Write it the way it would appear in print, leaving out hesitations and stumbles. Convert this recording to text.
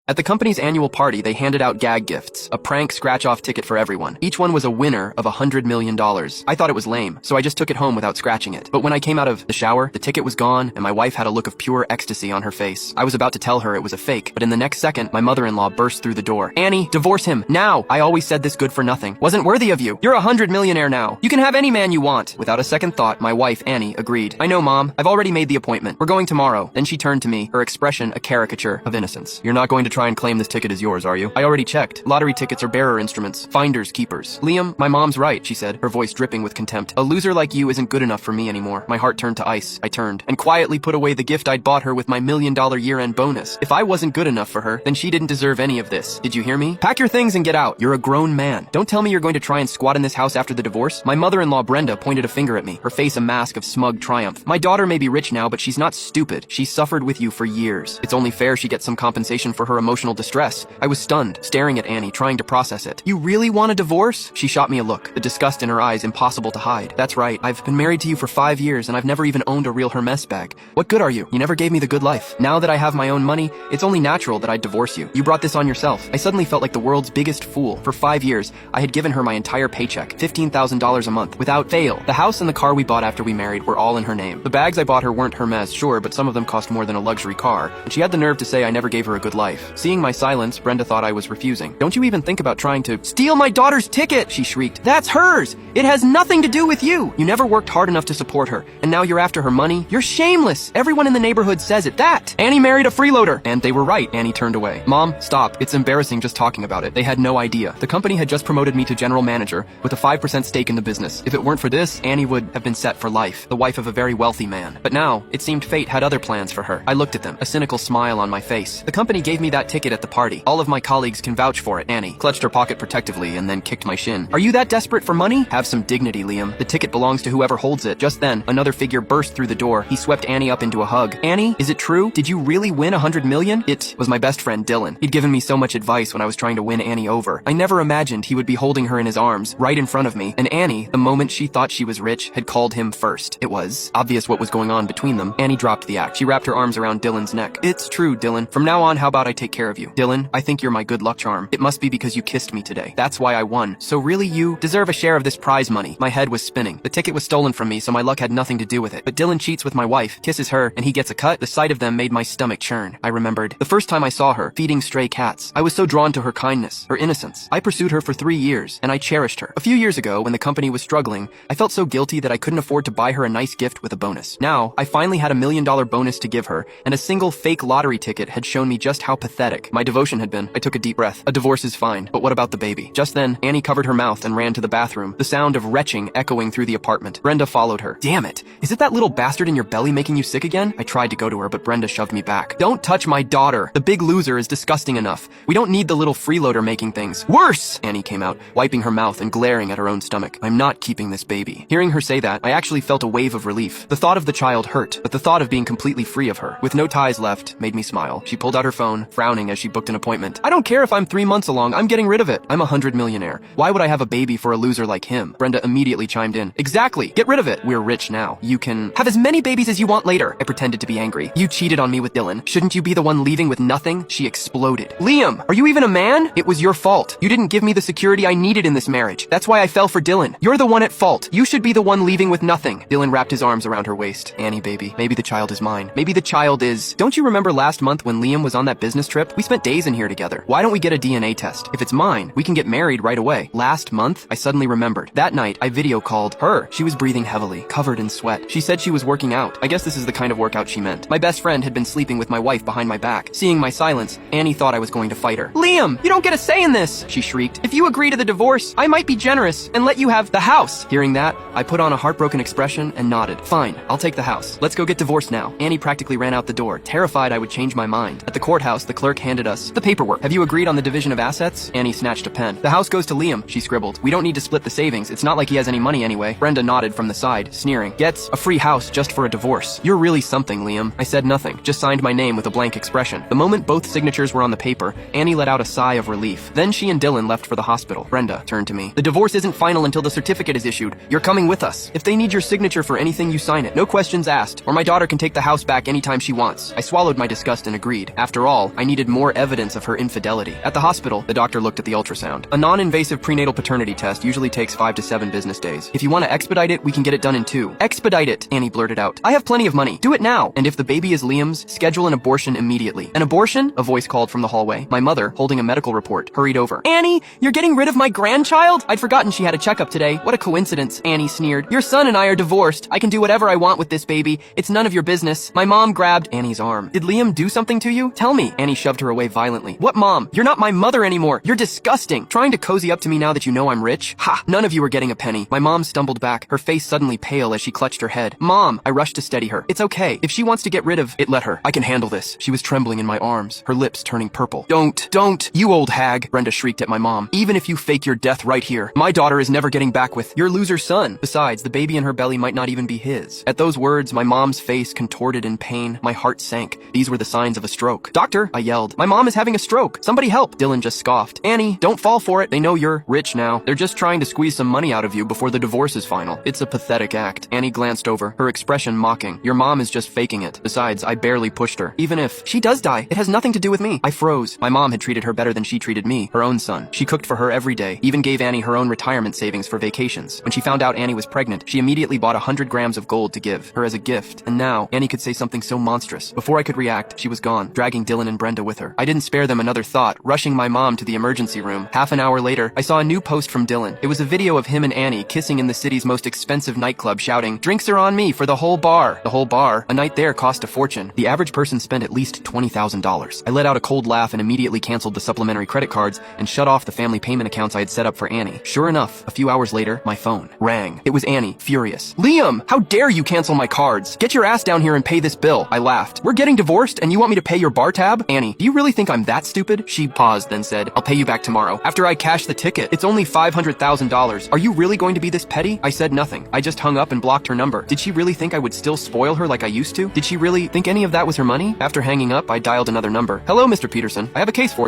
At the company's annual party, they handed out gag gifts, a prank scratch-off ticket for everyone. Each one was a winner of $100 million. I thought it was lame, so I just took it home without scratching it. But when I came out of the shower, the ticket was gone, and my wife had a look of pure ecstasy on her face. I was about to tell her it was a fake, but in the next second, my mother-in-law burst through the door. "Annie, divorce him, now! I always said this good for nothing. Wasn't worthy of you. You're a 100 millionaire now. You can have any man you want." Without a second thought, my wife, Annie, agreed. "I know, Mom. I've already made the appointment. We're going tomorrow." Then she turned to me, her expression a caricature of innocence. "You're not going to try and claim this ticket is yours, are you? I already checked. Lottery tickets are bearer instruments, finders keepers." "Liam, my mom's right," she said, her voice dripping with contempt. "A loser like you isn't good enough for me anymore." My heart turned to ice. I turned and quietly put away the gift I'd bought her with my $1 million year-end bonus. If I wasn't good enough for her, then she didn't deserve any of this. Did you hear me? Pack your things and get out. You're a grown man. Don't tell me you're going to try and squat in this house after the divorce. My mother-in-law Brenda pointed a finger at me, her face a mask of smug triumph. "My daughter may be rich now, but she's not stupid. She suffered with you for years. It's only fair she gets some compensation for her emotional distress." I was stunned, staring at Annie, trying to process it. "You really want a divorce?" She shot me a look, the disgust in her eyes impossible to hide. "That's right. I've been married to you for 5 years, and I've never even owned a real Hermes bag. What good are you? You never gave me the good life. Now that I have my own money, it's only natural that I'd divorce you. You brought this on yourself." I suddenly felt like the world's biggest fool. For 5 years, I had given her my entire paycheck, $15,000 a month, without fail. The house and the car we bought after we married were all in her name. The bags I bought her weren't Hermes, sure, but some of them cost more than a luxury car, and she had the nerve to say I never gave her a good life. Seeing my silence, Brenda thought I was refusing. "Don't you even think about trying to steal my daughter's ticket?" she shrieked. "That's hers! It has nothing to do with you! You never worked hard enough to support her, and now you're after her money? You're shameless! Everyone in the neighborhood says it. That! Annie married a freeloader!" And they were right. Annie turned away. "Mom, stop. It's embarrassing just talking about it." They had no idea. The company had just promoted me to general manager with a 5% stake in the business. If it weren't for this, Annie would have been set for life, the wife of a very wealthy man. But now, it seemed fate had other plans for her. I looked at them, a cynical smile on my face. "The company gave me that ticket at the party. All of my colleagues can vouch for it." Annie clutched her pocket protectively and then kicked my shin. "Are you that desperate for money? Have some dignity, Liam. The ticket belongs to whoever holds it." Just then, another figure burst through the door. He swept Annie up into a hug. "Annie, is it true? Did you really win $100 million? It was my best friend, Dylan. He'd given me so much advice when I was trying to win Annie over. I never imagined he would be holding her in his arms, right in front of me. And Annie, the moment she thought she was rich, had called him first. It was obvious what was going on between them. Annie dropped the act. She wrapped her arms around Dylan's neck. "It's true, Dylan. From now on, how about I take care of you? Dylan, I think you're my good luck charm. It must be because you kissed me today. That's why I won. So really, you deserve a share of this prize money." My head was spinning. The ticket was stolen from me, so my luck had nothing to do with it. But Dylan cheats with my wife, kisses her, and he gets a cut. The sight of them made my stomach churn. I remembered the first time I saw her, feeding stray cats. I was so drawn to her kindness, her innocence. I pursued her for 3 years, and I cherished her. A few years ago, when the company was struggling, I felt so guilty that I couldn't afford to buy her a nice gift with a bonus. Now, I finally had $1 million bonus to give her, and a single fake lottery ticket had shown me just how pathetic my devotion had been. I took a deep breath. A divorce is fine, but what about the baby? Just then, Annie covered her mouth and ran to the bathroom, the sound of retching echoing through the apartment. Brenda followed her. "Damn it! Is it that little bastard in your belly making you sick again?" I tried to go to her, but Brenda shoved me back. "Don't touch my daughter. The big loser is disgusting enough. We don't need the little freeloader making things worse." Annie came out, wiping her mouth and glaring at her own stomach. "I'm not keeping this baby." Hearing her say that, I actually felt a wave of relief. The thought of the child hurt, but the thought of being completely free of her, with no ties left, made me smile. She pulled out her phone, frowning as she booked an appointment. "I don't care if I'm 3 months along. I'm getting rid of it. I'm a 100 millionaire. Why would I have a baby for a loser like him?" Brenda immediately chimed in. "Exactly. Get rid of it. We're rich now. You can have as many babies as you want later." I pretended to be angry. "You cheated on me with Dylan. Shouldn't you be the one leaving with nothing?" She exploded. "Liam, are you even a man? It was your fault. You didn't give me the security I needed in this marriage. That's why I fell for Dylan. You're the one at fault. You should be the one leaving with nothing." Dylan wrapped his arms around her waist. "Annie, baby, maybe the child is mine. Maybe the child is... Don't you remember last month when Liam was on that business trip? We spent days in here together. Why don't we get a DNA test? If it's mine, we can get married right away." Last month? I suddenly remembered. That night, I video called her. She was breathing heavily, covered in sweat. She said she was working out. I guess this is the kind of workout she meant. My best friend had been sleeping with my wife behind my back. Seeing my silence, Annie thought I was going to fight her. "Liam, you don't get a say in this!" she shrieked. "If you agree to the divorce, I might be generous and let you have the house." Hearing that, I put on a heartbroken expression and nodded. "Fine, I'll take the house. Let's go get divorced now." Annie practically ran out the door, terrified I would change my mind. At the courthouse, the clerk handed us the paperwork. "Have you agreed on the division of assets?" Annie snatched a pen. "The house goes to Liam," she scribbled. "We don't need to split the savings. It's not like he has any money anyway." Brenda nodded from the side, sneering. "Gets a free house just for a divorce. You're really something, Liam." I said nothing, just signed my name with a blank expression. The moment both signatures were on the paper, Annie let out a sigh of relief. Then she and Dylan left for the hospital. Brenda turned to me. "The divorce isn't final until the certificate is issued. You're coming with us. If they need your signature for anything, you sign it. No questions asked. Or my daughter can take the house back anytime she wants." I swallowed my disgust and agreed. After all, I needed needed more evidence of her infidelity. At the hospital, the doctor looked at the ultrasound. A non-invasive prenatal paternity test usually takes 5 to 7 business days. If you want to expedite it, we can get it done in 2. Expedite it, Annie blurted out. I have plenty of money. Do it now. And if the baby is Liam's, schedule an abortion immediately. An abortion? A voice called from the hallway. My mother, holding a medical report, hurried over. Annie, you're getting rid of my grandchild? I'd forgotten she had a checkup today. What a coincidence, Annie sneered. Your son and I are divorced. I can do whatever I want with this baby. It's none of your business. My mom grabbed Annie's arm. Did Liam do something to you? Tell me. Annie shoved her away violently. What mom? You're not my mother anymore. You're disgusting. Trying to cozy up to me now that you know I'm rich? Ha! None of you are getting a penny. My mom stumbled back, her face suddenly pale as she clutched her head. Mom! I rushed to steady her. It's okay. If she wants to get rid of it, let her. I can handle this. She was trembling in my arms, her lips turning purple. Don't, you old hag, Brenda shrieked at my mom. Even if you fake your death right here, my daughter is never getting back with your loser son. Besides, the baby in her belly might not even be his. At those words, my mom's face contorted in pain. My heart sank. These were the signs of a stroke. Doctor, I yelled. My mom is having a stroke. Somebody help. Dylan just scoffed. Annie, don't fall for it. They know you're rich now. They're just trying to squeeze some money out of you before the divorce is final. It's a pathetic act. Annie glanced over, her expression mocking. Your mom is just faking it. Besides, I barely pushed her. Even if she does die, it has nothing to do with me. I froze. My mom had treated her better than she treated me, her own son. She cooked for her every day, even gave Annie her own retirement savings for vacations. When she found out Annie was pregnant, she immediately bought 100 grams of gold to give her as a gift. And now, Annie could say something so monstrous. Before I could react, she was gone, dragging Dylan and Brenda with her. I didn't spare them another thought, rushing my mom to the emergency room. Half an hour later, I saw a new post from Dylan. It was a video of him and Annie kissing in the city's most expensive nightclub, shouting, "Drinks are on me for the whole bar." The whole bar? A night there cost a fortune. The average person spent at least $20,000. I let out a cold laugh and immediately canceled the supplementary credit cards and shut off the family payment accounts I had set up for Annie. Sure enough, a few hours later, my phone rang. It was Annie, furious. "Liam, how dare you cancel my cards? Get your ass down here and pay this bill." I laughed. "We're getting divorced and you want me to pay your bar tab?" "Annie, do you really think I'm that stupid?" She paused, then said, "I'll pay you back tomorrow, after I cash the ticket. It's only $500,000. Are you really going to be this petty?" I said nothing. I just hung up and blocked her number. Did she really think I would still spoil her like I used to? Did she really think any of that was her money? After hanging up, I dialed another number. "Hello, Mr. Peterson. I have a case for you."